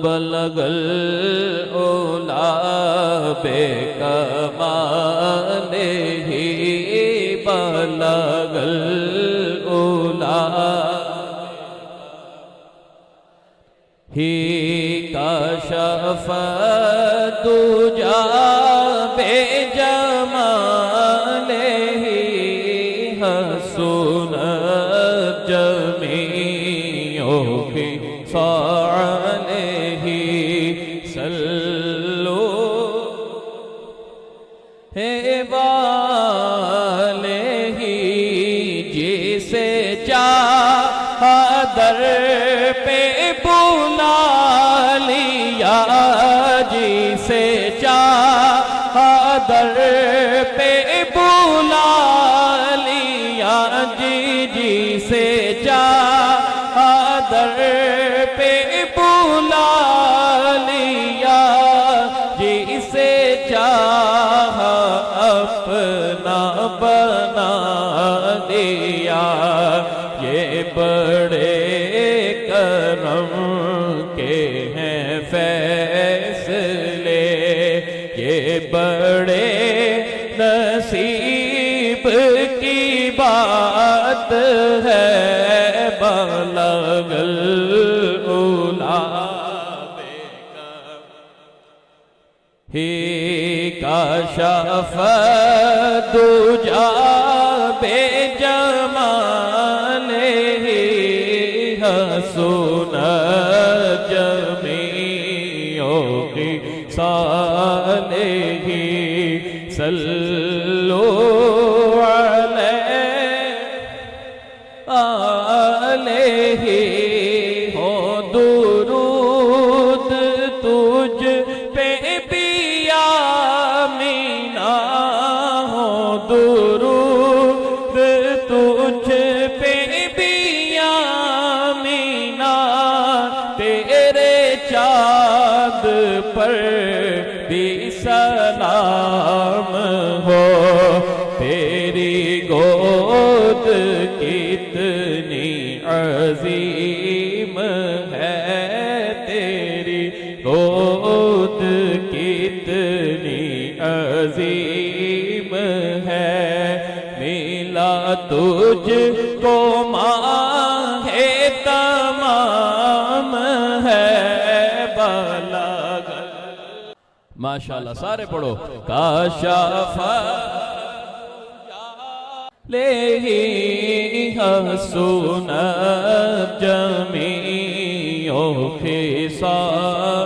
बलगल ओला बेकमाले ही बलगल ओला ही काशफ दुजा बेजमाले ही हसून जमीओं की सालेही सल्लो हे वालेही जिसे चाह दर पे बुला लिया जिसे चाह दर पे बुला लिया जी से चाह दर पे बुला लिया जिसे चाह अपना बना दिया। ये बड़े करम के हैं फैसले, ये बड़े नसीब की बात है। बलगल ओला ही काशफ दुजा बेजमाले ही हसून जमीओं की सालेही सल्लो अलैहि हो दुरूद तुझ पे पिया मीना हो दुरूद तुझ पे पिया मीना तेरे चाँद पर भी सलाम हो। तेरी गोद कितनी अजीम है, तेरी गोद कितनी अजीम है। मिला तुझको माहे तमाम है बलगल। माशाअल्लाह, सारे पढ़ो। काशफ लेही हसून जमीओं के साथ